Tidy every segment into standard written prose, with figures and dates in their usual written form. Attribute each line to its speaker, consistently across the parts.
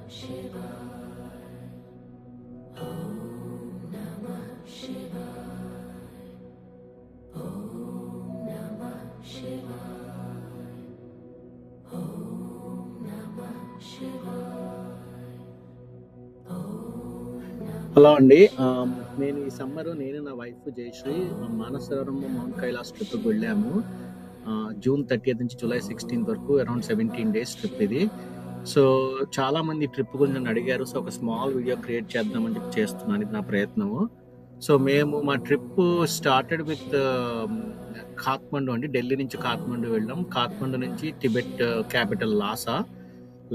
Speaker 1: Hello అండి. నేను ఈ సమ్మర్ నేను నా వైఫ్ జయశ్రీ మానసరోవరం మౌంట్ కైలాస్ ట్రిప్కి వెళ్ళాము. జూన్ 30th నుంచి జూలై 16th వరకు అరౌండ్ 17 days ట్రిప్ ఇది. సో చాలా మంది ట్రిప్ గురించి నన్ను అడిగారు. సో ఒక స్మాల్ వీడియో క్రియేట్ చేద్దామని చెప్పి చేస్తున్నాను. ఇది నా ప్రయత్నము. సో మా ట్రిప్ స్టార్టెడ్ విత్ కాత్మండు అండి. ఢిల్లీ నుంచి కాత్మండు వెళ్ళాం. కాత్మండు నుంచి టిబెట్ క్యాపిటల్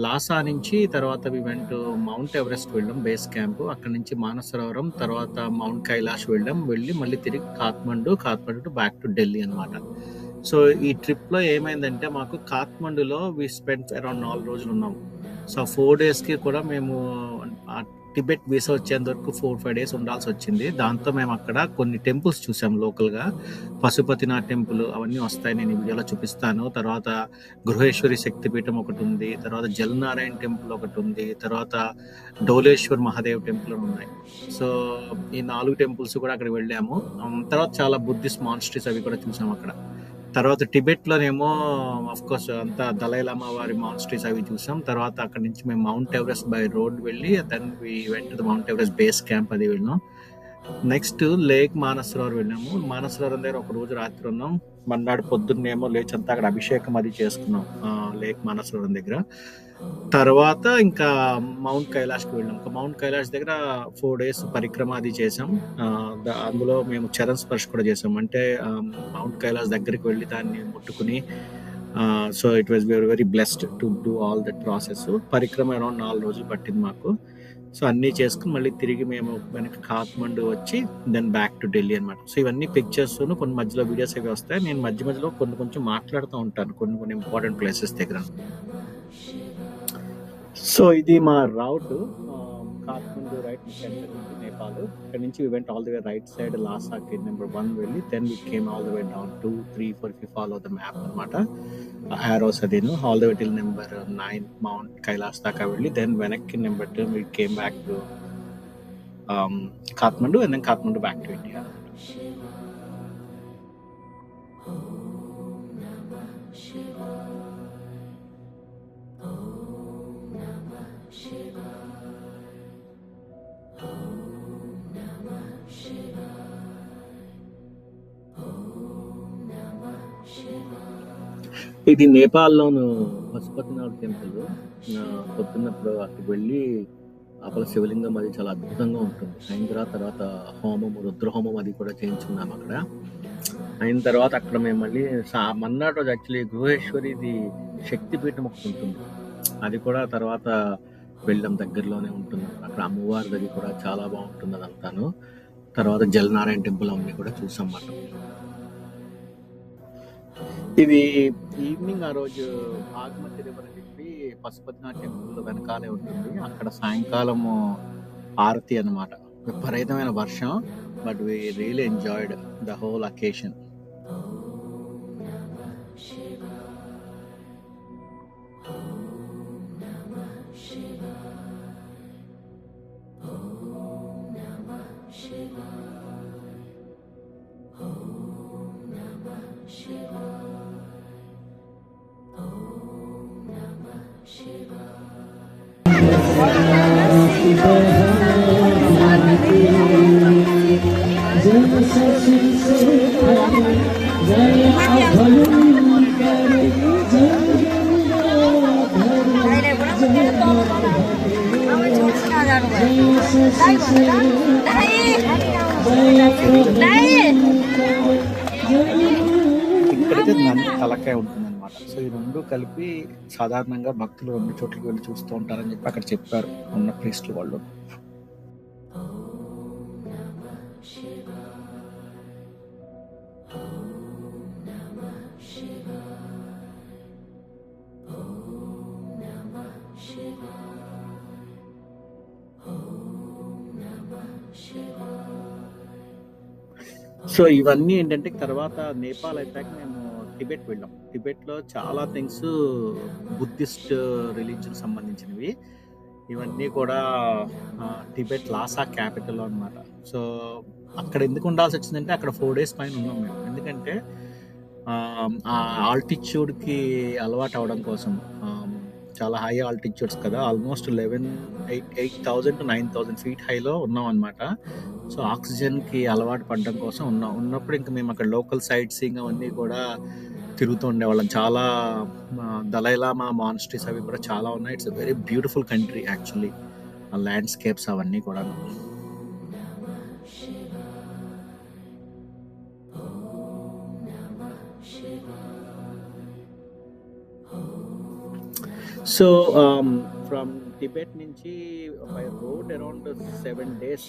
Speaker 1: లాసా నుంచి తర్వాత వి వెంట్ మౌంట్ ఎవరెస్ట్ వెళ్ళాం, బేస్ క్యాంప్. అక్కడ నుంచి మానసరోవరం, తర్వాత మౌంట్ కైలాష్ వెళ్ళి మళ్ళీ తిరిగి కాత్మండు టు బ్యాక్ టు ఢిల్లీ అనమాట. సో ఈ ట్రిప్లో ఏమైందంటే మాకు కాత్మండులో వి స్పెండ్ అరౌండ్ 4 రోజులు ఉన్నాం. సో 4 daysకి కూడా మేము టిబెట్ వీసా వచ్చేంత వరకు 4-5 days ఉండాల్సి వచ్చింది. దాంతో మేము అక్కడ కొన్ని టెంపుల్స్ చూసాం లోకల్గా. పశుపతినాథ్ టెంపుల్ అవన్నీ వస్తాయి, నేను ఈ వీడియోలో చూపిస్తాను. తర్వాత గృహేశ్వరి శక్తిపీఠం ఒకటి ఉంది, తర్వాత జలనారాయణ టెంపుల్ ఒకటి ఉంది, తర్వాత డోలేశ్వర్ మహాదేవ్ టెంపుల్ ఉన్నాయి. సో ఈ 4 temples కూడా అక్కడికి వెళ్ళాము. తర్వాత చాలా బుద్ధిస్ట్ మాన్స్ట్రీస్ అవి కూడా చూసాం అక్కడ. తర్వాత టిబెట్లోనేమో కోర్స్ అంతా దలైలామా వారి మాన్స్ట్రీస్ అవి చూసాం. తర్వాత అక్కడ నుంచి మేము మౌంట్ ఎవరెస్ట్ బై రోడ్ వెళ్ళి then we went to the Mount Everest base camp అది వెళ్ళాం. నెక్స్ట్ లేక్ మానసరోవర్ వెళ్ళాము. మానసరోవరం దగ్గర ఒక రోజు రాత్రి ఉన్నాం. మర్నాడు పొద్దున్నేమో లేచంతా అక్కడ అభిషేకం అది చేసుకున్నాం లేక్ మానసరోవరం దగ్గర. తర్వాత ఇంకా మౌంట్ కైలాష్కి వెళ్ళాం. మౌంట్ కైలాష్ దగ్గర 4 days పరిక్రమ అది చేసాం. అందులో మేము చరణ్ స్పర్శ్ కూడా చేసాం. అంటే మౌంట్ కైలాష్ దగ్గరికి వెళ్ళి దాన్ని ముట్టుకుని so it was very blessed to do all that process. పరిక్రమ అరౌండ్ 4 రోజులు పట్టింది మాకు. సో అన్నీ చేసుకుని మళ్ళీ తిరిగి మేము వెనక్కి కాత్మండు వచ్చి దెన్ బ్యాక్ టు ఢిల్లీ అనమాట. సో ఇవన్నీ పిక్చర్స్, కొన్ని మధ్యలో వీడియోస్ అవి వస్తాయి. నేను మధ్యలో కొంచెం మాట్లాడుతూ ఉంటాను కొన్ని ఇంపార్టెంట్ ప్లేసెస్ దగ్గర. సో ఇది మా రౌట్ కాత్మండు రైట్ సెంటర్ నుంచి నేపాల్. ఇక్కడ నుంచి we went all the way right side లాసాకి నెంబర్ 1 వెళ్ళి then we came all the way down 2, 3, 4 కి ఫాలో ద మ్యాప్ అనమాట. ఆరోస్ అదేను all the way till number 9 mount Kailas దాకా వెళ్ళి దెన్ వెనక్కి number 2 we came back to Kathmandu and then Kathmandu back to India. ఇది నేపాల్లోను పశుపతినాథ్ టెంపుల్. పొద్దున్నప్పుడు అక్కడికి వెళ్ళి అక్కడ శివలింగం అది చాలా అద్భుతంగా ఉంటుంది. అయిన తర్వాత రుద్రహోమం అది కూడా చేయించుకున్నాం అక్కడ. అయిన తర్వాత అక్కడ మేము మళ్ళీ మన్నాడు రోజు యాక్చువల్లీ గృహేశ్వరిది శక్తిపీఠం ఒకటి ఉంటుంది, అది కూడా తర్వాత వెళ్ళాం. దగ్గరలోనే ఉంటుంది అక్కడ అమ్మవారిది, అది కూడా చాలా బాగుంటుంది అదంతాను. తర్వాత జలనారాయణ టెంపుల్ అవన్నీ కూడా చూసాం అన్నమాట. ఇది ఈవినింగ్ ఆ రోజు బాగ్మతి రివర్ అని చెప్పి పశుపతినాథ్ టెంపుల్ వెనకాలే ఉంటుంది. అక్కడ సాయంకాలము ఆరతి అనమాట. విపరీతమైన వర్షం, but we really enjoyed the whole occasion. ఇక్కడైతే నంది తలకాయ ఉంటుంది అనమాట. సో ఈ రెండు కలిపి సాధారణంగా భక్తులు 2 చోట్లకి వెళ్ళి చూస్తూ ఉంటారని చెప్పి అక్కడ చెప్పారు ఉన్న ప్రీస్టులు వాళ్ళు. సో ఇవన్నీ ఏంటంటే తర్వాత నేపాల్ అయిపోయాక మేము టిబెట్ వెళ్ళాం. టిబెట్లో చాలా థింగ్స్ బుద్ధిస్ట్ రిలీజియన్ సంబంధించినవి. ఇవన్నీ కూడా టిబెట్ లాసా క్యాపిటల్ అనమాట. సో అక్కడ ఎందుకు ఉండాల్సి వచ్చిందంటే అక్కడ 4 days పైన ఉన్నాం మేము. ఎందుకంటే ఆ ఆల్టిట్యూడ్కి అలవాటు అవడం కోసం. చాలా హై ఆల్టిట్యూడ్స్ కదా, ఆల్మోస్ట్ 8,000 to 9,000 feet హైలో ఉన్నాం అనమాట. సో ఆక్సిజన్కి అలవాటు పడడం కోసం ఉన్నప్పుడు ఇంకా మేము అక్కడ లోకల్ సైట్ సీయింగ్ అవన్నీ కూడా తిరుగుతూ ఉండేవాళ్ళం. చాలా దలైలామా మాన్స్ట్రీస్ అవి కూడా చాలా ఉన్నాయి. It's a very beautiful country actually, ఆ ల్యాండ్స్కేప్స్ అవన్నీ కూడా. సో ఫ్రమ్ టిబెట్ నుంచి by road around 7 days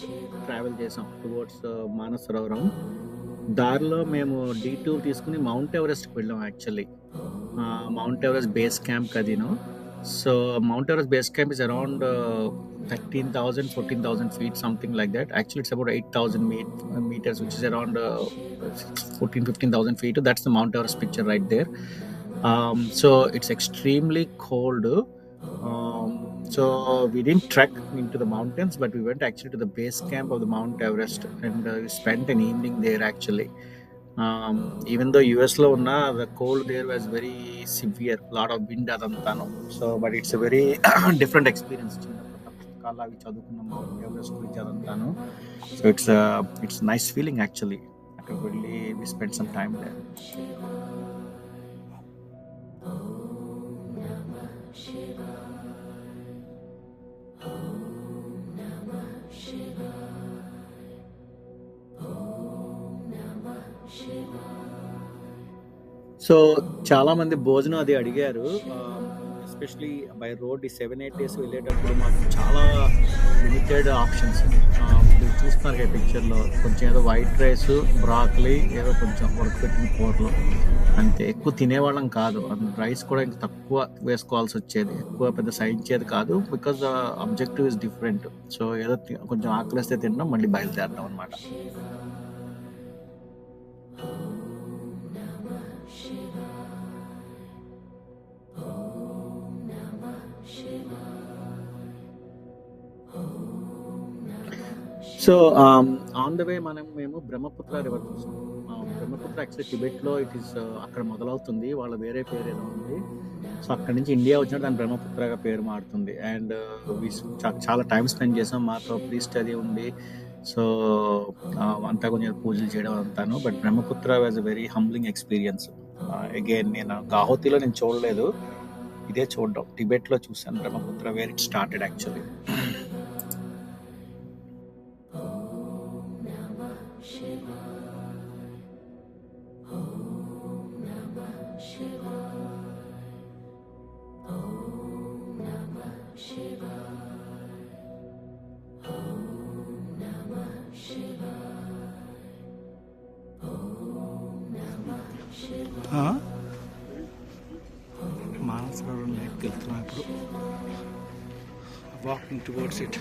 Speaker 1: travel చేసాం టువర్డ్స్ మానసరోవరం. దారిలో మేము డీటూర్ తీసుకుని మౌంట్ ఎవరెస్ట్కి వెళ్ళాం actually. Mount Everest base camp అదిను. So mount Everest base camp is around 13,000 14,000 feet, something like that. Actually it's about 8,000 meters, which is around 14,000-15,000 feet. That's the Mount Everest picture right there. So it's extremely cold. So we didn't trek into the mountains, but we went actually to the base camp of the Mount Everest, and we spent an evening there actually. Even though US lo unna, the cold there was very severe, lot of wind adantano. So but it's a very different experience. పుస్తకాలు అవి చదువుకున్న mount Everest గురించి అదంతాను. So it's nice feeling actually. అక్కడికి వెళ్ళి we spend some time there. So చాలా మంది భోజనం అది అడిగారు. ఎస్పెషలీ బై రోడ్ ఈ 7-8 days వెళ్ళేటప్పుడు మాకు చాలా లిమిటెడ్ ఆప్షన్స్. మీరు చూస్తున్నారు కదా పిక్చర్లో, కొంచెం ఏదో వైట్ రైస్, బ్రాక్లీ, ఏదో కొంచెం ఉడకపెట్టిన కూరలు అంతే. ఎక్కువ తినేవాళ్ళం కాదు. రైస్ కూడా ఇంకా తక్కువ వేసుకోవాల్సి వచ్చేది, ఎక్కువ పెద్ద సహించేది కాదు. Because objective is different. So ఏదో కొంచెం ఆకలిస్తే తినడం, మళ్ళీ బయలుదేరడం అనమాట. సో ఆన్ ద వే మేము బ్రహ్మపుత్ర రివర్ చూసాం. బ్రహ్మపుత్ర యాక్చువల్లీ టిబెట్లో ఇట్ ఈస్ అక్కడ మొదలవుతుంది, వాళ్ళ వేరే పేరు ఏదో ఉంది. సో అక్కడి నుంచి ఇండియా వచ్చినట్టు దాని బ్రహ్మపుత్రగా పేరు మారుతుంది. అండ్ చాలా టైం స్పెండ్ చేసాం. మాతో ప్రీస్ట్ అది ఉంది. సో అంతా కొంచెం పూజలు చేయడం అంతాను. But Brahmaputra was a very humbling experience. Again నేను గాహోతిలో నేను చూడలేదు, ఇదే చూడడం. టిబెట్లో చూసాను Brahmaputra, where it started actually. Manasarovaram లేక్కి వెళ్తున్నాం ఇప్పుడు, వాకింగ్ టువర్డ్స్ ఇట్.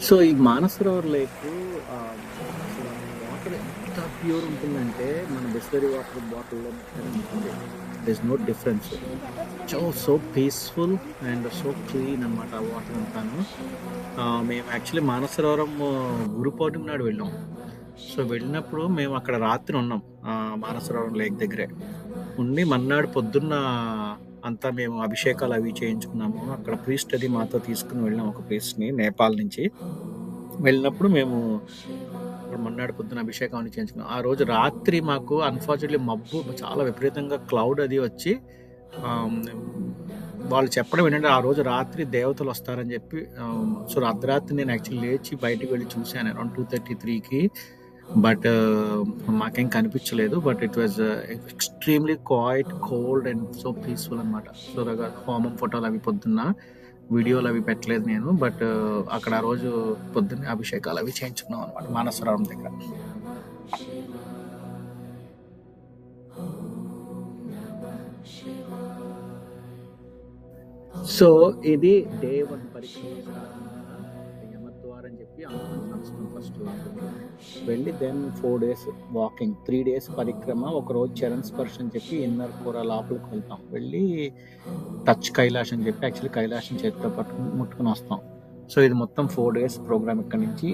Speaker 1: సో ఈ మానసరోవర్ లేక్ అసలు వాటర్ ఎంత ప్యూర్ ఉంటుందంటే మన బిస్లరీ వాటర్ బాటిల్లో ఉంటుంది. This no difference. So peaceful and so clean అనమాట ఆ వాటర్ అంతాను. మేము యాక్చువల్లీ మానసరోవరం గురు పౌర్ణమి నాడు వెళ్ళాం. సో వెళ్ళినప్పుడు మేము అక్కడ రాత్రి ఉన్నాం మానసరోవరం లేక్ దగ్గరే ఉండి, మన్నాడు పొద్దున్న అంతా మేము అభిషేకాలు అవి చేయించుకున్నాము. అక్కడ ప్రీస్ట్ అది మాతో తీసుకుని వెళ్ళాం, ఒక ప్రీస్ట్ని నేపాల్ నుంచి. వెళ్ళినప్పుడు మేము మన్నాడు పొద్దున అభిషేకం అని చేయించుకున్నాం. ఆ రోజు రాత్రి మాకు అన్ఫార్చునేట్లీ మబ్బు చాలా విపరీతంగా క్లౌడ్ అది వచ్చి, వాళ్ళు చెప్పడం ఏంటంటే ఆ రోజు రాత్రి దేవతలు వస్తారని చెప్పి. సో అర్ధరాత్రి నేను యాక్చువల్లీ లేచి బయటికి వెళ్ళి చూశాను అరౌండ్ 2:33కి. బట్ మాకేం కనిపించలేదు. But it was extremely quiet, cold and so peaceful అనమాట. సో హోమం ఫోటోలు అవి పొద్దున్న వీడియోలు అవి పెట్టలేదు నేను. బట్ అక్కడ ఆ రోజు పొద్దున్నే అభిషేకాలు అవి చేయించుకున్నాం అనమాట మానసరోవరం దగ్గర. సో ఇది డే 1 పరిక్రమ యమద్వార్ అని చెప్పి అనుకున్నాం. ఫస్ట్ వెళ్ళి దెన్ 4 days వాకింగ్, 3 days పరిక్రమ, ఒకరోజు చరణ్ స్పర్శ్ అని చెప్పి ఇన్నర్ కూర లోపలికి వెళ్తాం. వెళ్ళి టచ్ కైలాష్ అని చెప్పి యాక్చువల్లీ కైలాషం చేతితో ముట్టుకుని వస్తాం. సో ఇది మొత్తం 4 days ప్రోగ్రామ్. ఇక్కడ నుంచి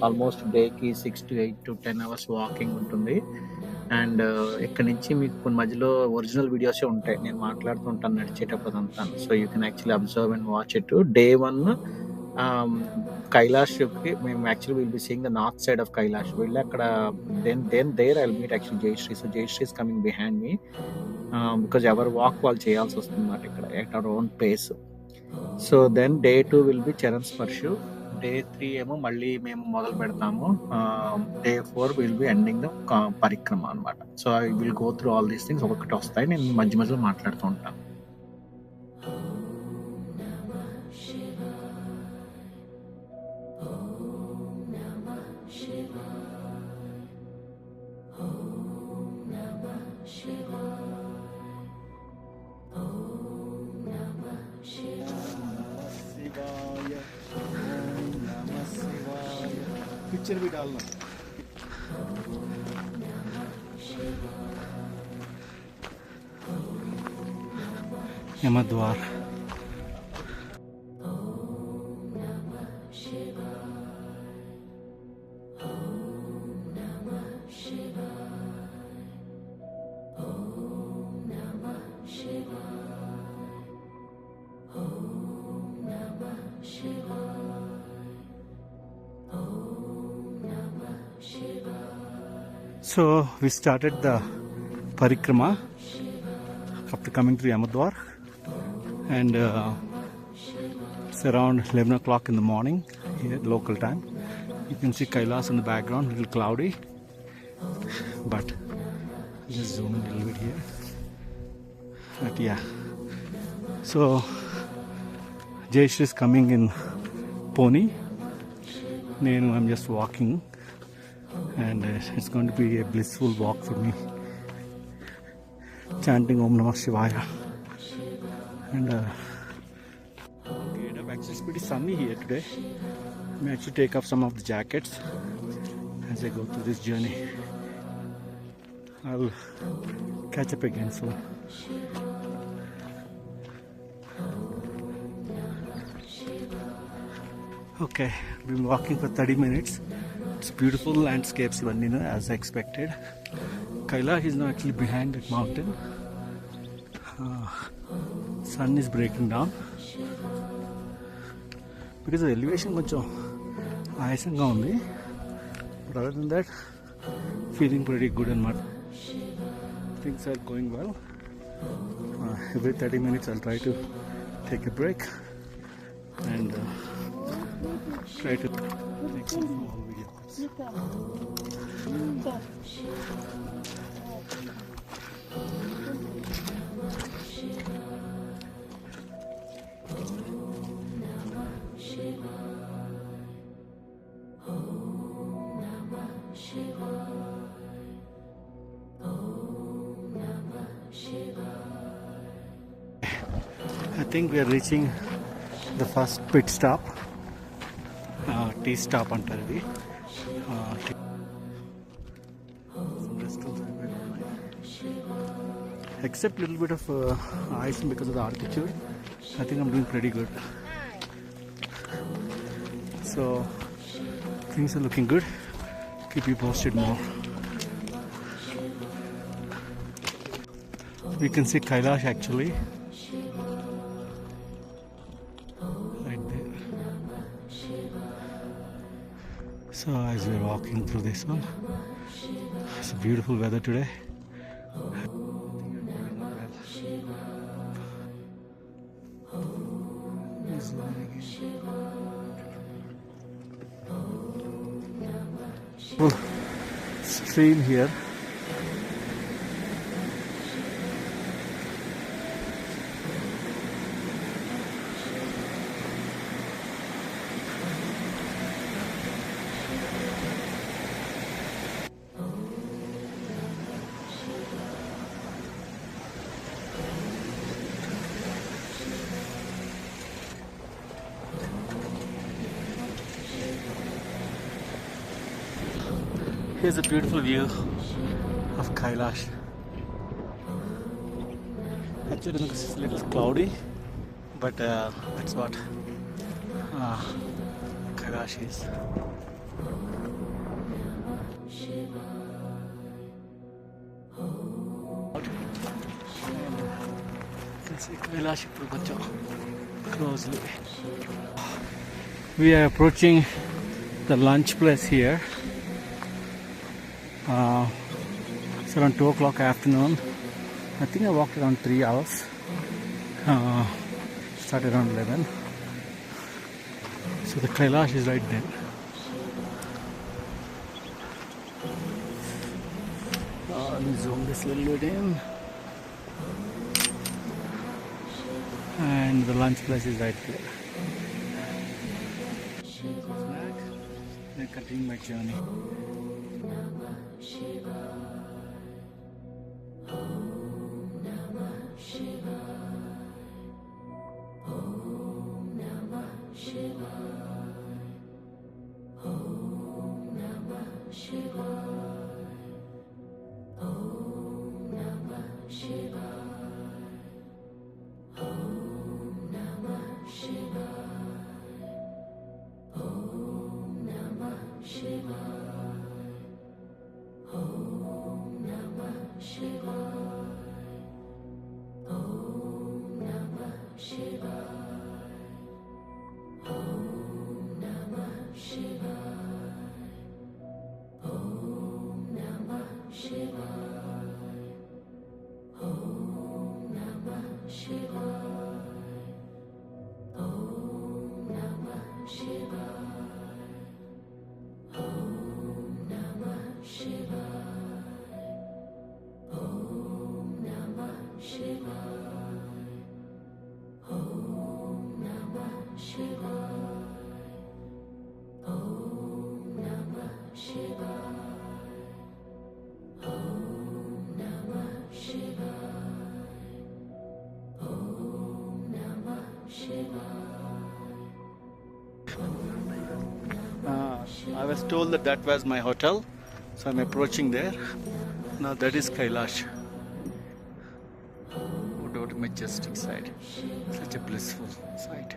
Speaker 1: ఆల్మోస్ట్ డేకి 6 to 8 to 10 hours వాకింగ్ ఉంటుంది. అండ్ ఇక్కడ నుంచి మీకు కొన్ని మధ్యలో ఒరిజినల్ వీడియోసే ఉంటాయి, నేను మాట్లాడుతూ ఉంటాను నడిచేటప్పుడు అంతా. So you can actually observe and watch it. Day 1 కైలాష్కి మేము actually will be seeing the north side of Kailash. వెళ్ళి అక్కడ then there I will meet actually Jayashree. So Jayashree is coming behind me because ఎవరు వాక్ వాళ్ళు చేయాల్సి వస్తుంది అన్నమాట ఇక్కడ at our own pace. So then day 2 will be Charan Sparsh. Day 3 ఏమో మళ్ళీ మేము మొదలు పెడతాము. Day 4 will be ending the పరిక్రమ అనమాట. So I will go through all these things. ఒక్కొక్కటి వస్తాయి, నేను మధ్య మధ్యలో మాట్లాడుతూ ఉంటాను. पिक्चर भी डालना। यमद्वार So we started the parikrama after coming to Yamudwar, and it's around 11 o'clock in the morning here, local time. You can see Kailas in the background, a little cloudy, but just zoom in a little bit here. But yeah, so Jayeshri is coming in pony. I'm just walking. And it's going to be a blissful walk for me, chanting Om Namah Shivaya. And actually it's pretty sunny here today. I may actually take off some of the jackets as I go through this journey. I'll catch up again soon. Okay, I've been walking for 30 minutes. It's beautiful landscapes, even as I expected. Kailash is now actually behind that mountain. Sun is breaking down because the elevation koncham ayasanga undi, but other than that feeling pretty good and things are going well. Every 30 minutes I'll try to take a break and try to make some small videos. I think we are reaching the first pit stop.
Speaker 2: Tea stop అంటారు ఇది. Except little bit of ice because of the altitude, I think I'm doing pretty good. So things are looking good. Keep you posted more. We can see Kailash actually right there. So as we're walking through this one, it's a beautiful weather today. Stream here. Here's a beautiful view of Kailash. Actually, it's a little cloudy, but that's what Kailash is. You can see Kailash closely. We are approaching the lunch place here. It's around 2 o'clock afternoon. I think I walked around 3 hours. Started around 11. So the Kailash is right there. Let me zoom this a little bit in. And the lunch place is right there. Then continue my journey. I was told that that was my hotel, so I'm approaching there. Now that is Kailash. What a majestic sight. Such a blissful sight.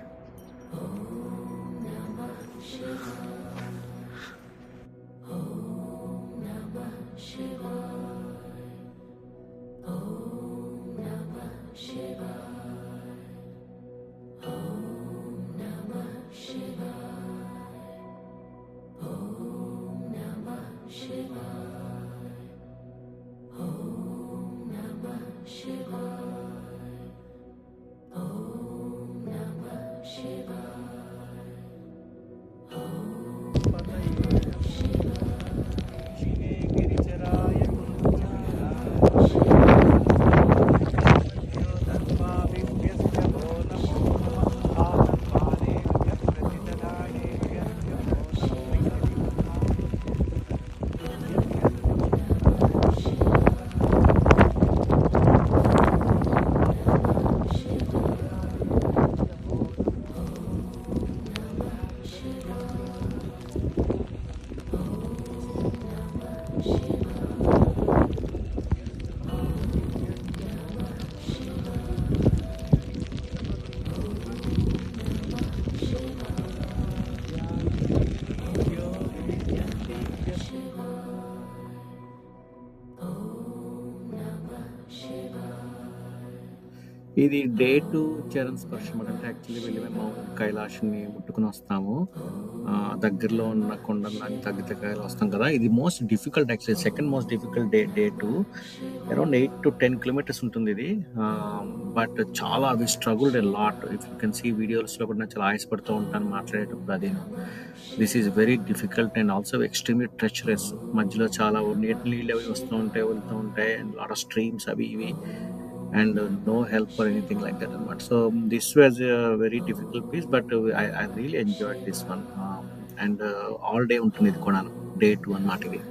Speaker 1: ఇది day 2 Charan స్పర్శ అనమాట. అంటే actually వెళ్ళి మేము mount కైలాష్‌ని ముట్టుకొని వస్తాము. దగ్గరలో ఉన్న కొండలని తగ్గితే వస్తాం కదా! ఇది most difficult actually second most difficult day 2 around 8-10 kilometres ఉంటుంది ఇది. బట్ చాలా we struggled a lot. If you can see వీడియోస్‌లో కూడా నేను చాలా ఆయాసపడుతూ ఉంటాను మాట్లాడేటప్పుడు అది. This is very difficult and also extremely treacherous. మధ్యలో చాలా నీళ్ళు అవి వస్తూ ఉంటాయి, వెళ్తూ ఉంటాయి అండ్ లాట్ ఆఫ్ స్ట్రీమ్స్ అవి ఇవి. And no help or anything like that. So this was a very difficult piece, but I really enjoyed this one. And all day ఉంటుంది ఇది కూడా డే 2 అన్నమాట ఇది.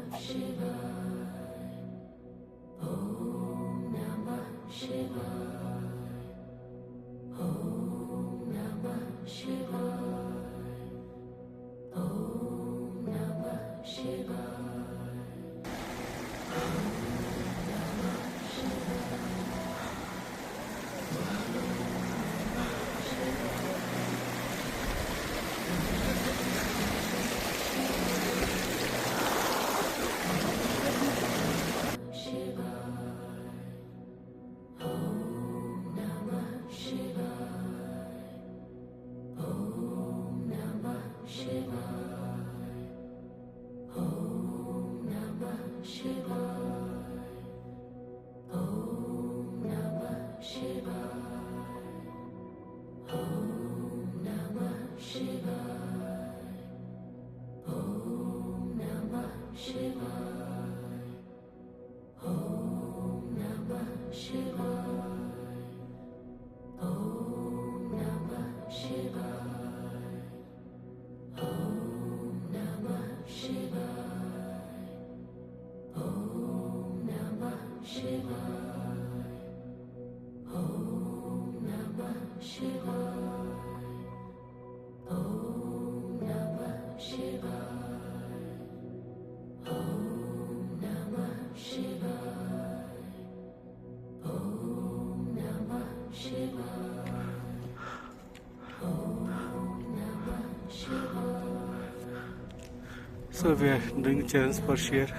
Speaker 2: So we are doing Charan Sparsh here.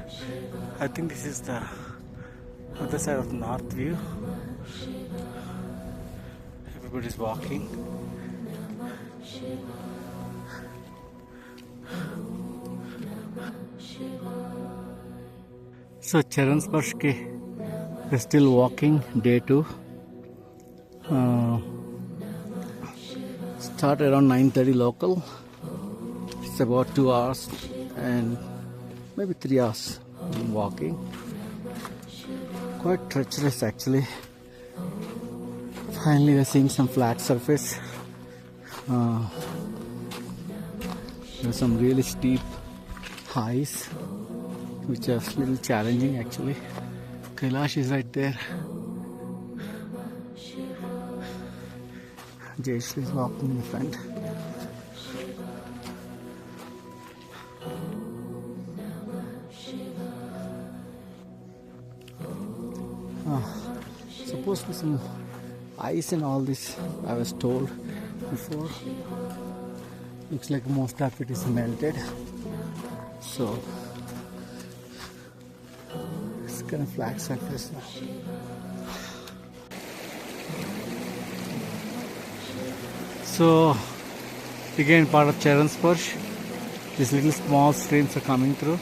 Speaker 2: I think this is the other side of the north view. Everybody's walking. So Charan Sparsh ke we're still walking day 2. Start around 9:30 local. It's about 2 hours and maybe 3 hours walking. Quite treacherous actually. Finally we're seeing some flat surface. There's some really steep highs which are a little challenging actually. Kailash is right there. Jayshree is walking in front. Supposed to be some ice and all this, I was told before. Looks like most of it is melted, so it's kind of flat surface now. So again part of Charan Sparsh, these little small streams are coming through.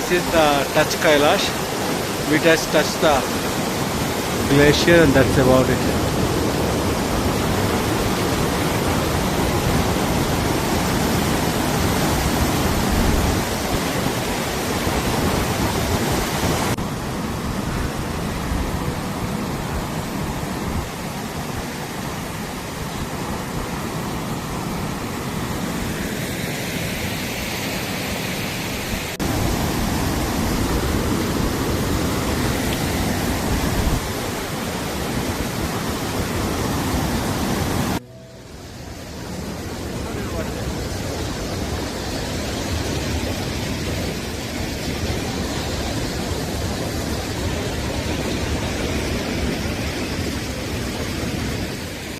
Speaker 2: This is the touch Kailash. We just touched the glacier and that's about it.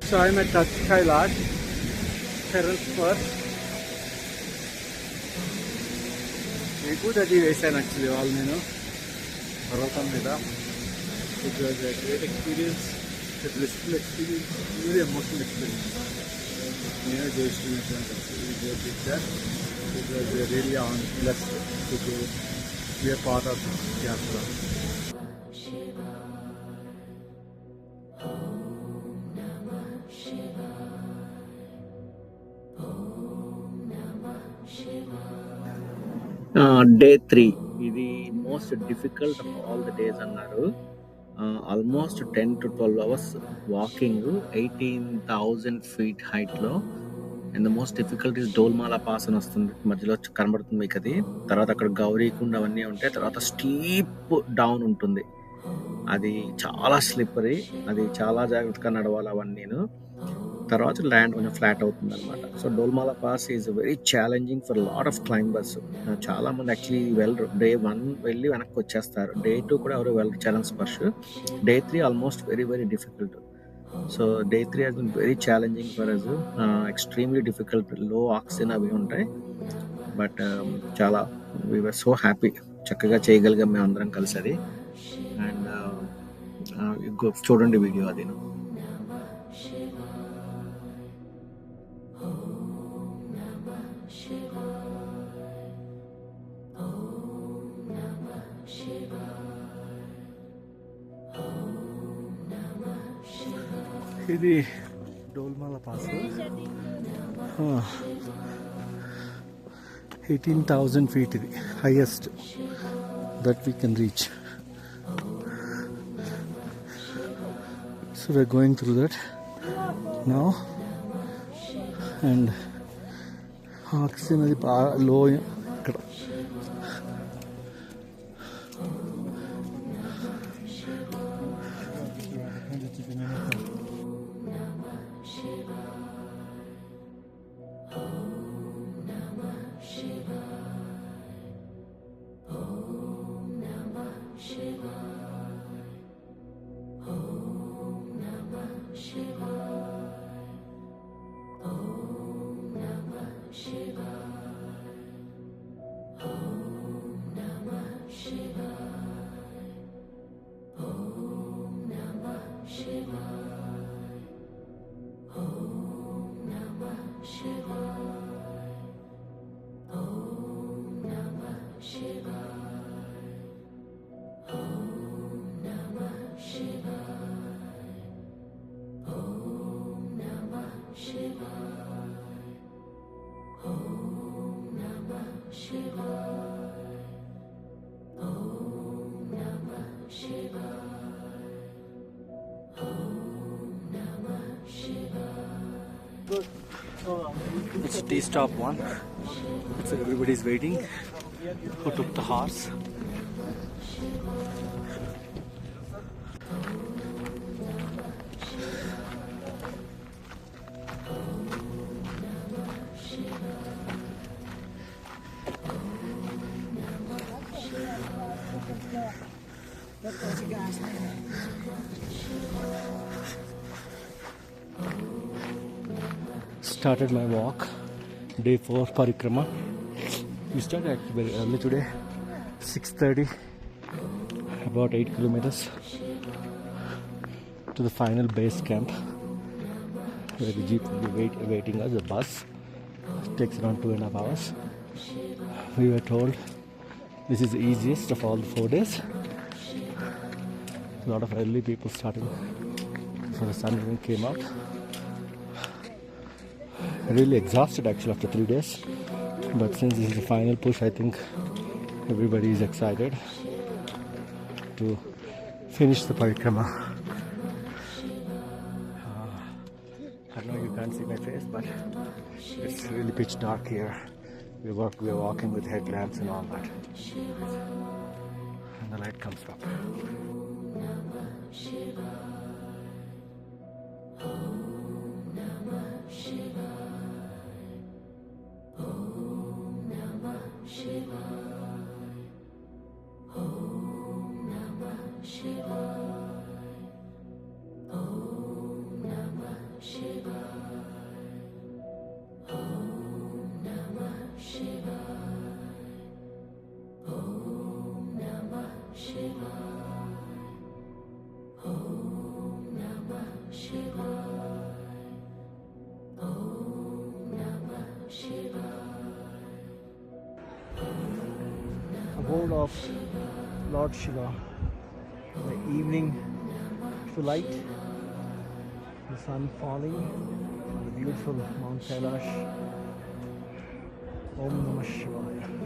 Speaker 2: So I'm at Touch Kailash, terrace first. It actually all It was a great experience, a blissful experience, very emotional experience. It was really blessed to be a part of this yatra.
Speaker 1: Day 3 ఇది most difficult of all the days అన్నారు. Almost 10 to 12 hours walking 18,000 feet హైట్లో. And the most difficult is Dolmala pass అని వస్తుంది, మధ్యలో కనబడుతుంది మీకు అది. తర్వాత అక్కడ గౌరీకుండ్ అవన్నీ ఉంటాయి. తర్వాత స్టీప్ డౌన్ ఉంటుంది, అది చాలా స్లిప్పరీ, అది చాలా జాగ్రత్తగా నడవాలి అవన్నీను. తర్వాత ల్యాండ్ కొంచెం ఫ్లాట్ అవుతుంది అనమాట. So Dolmala pass is very challenging for lot of climbers. చాలా మంది యాక్చువల్లీ వెళ్ళరు, డే 1 వెళ్ళి వెనక్కి వచ్చేస్తారు. డే 2 కూడా ఎవరు వెళ్ళరు challenge pass. Day 3 almost very very difficult. So day 3 has been very challenging for us, extremely difficult, low oxygen అవి ఉంటాయి. బట్ చాలా వీ వర్ సో హ్యాపీ, చక్కగా చేయగలిగాం మేము అందరం కలిసి అది. అండ్ చూడండి వీడియో అది.
Speaker 2: ఇది డోల్మాలా పాస్, 18,000 feet, ఇది highest that we can reach. So we are going through that now. And oxygen అది బాగా లో ఇక్కడ. It's tea stop 1. So everybody's waiting. Who took the horse? Started my walk, day 4 parikrama. We started actually very early today, 6:30, about 8 kilometers to the final base camp, where the jeep will be waiting us. The bus takes around 2.5 hours. We were told This is the easiest of all the 4 days. A lot of early people started before the sun even came out. Really exhausted actually after 3 days. But since this is the final push, I think everybody is excited to finish the parikrama. I know you can't see my face, but it's really pitch dark here. We are walking with headlamps and all that. And the light comes up. Abode of Lord Shiva. The evening light, the sun falling on the beautiful Mount Kailash. Om Namah Shivaya.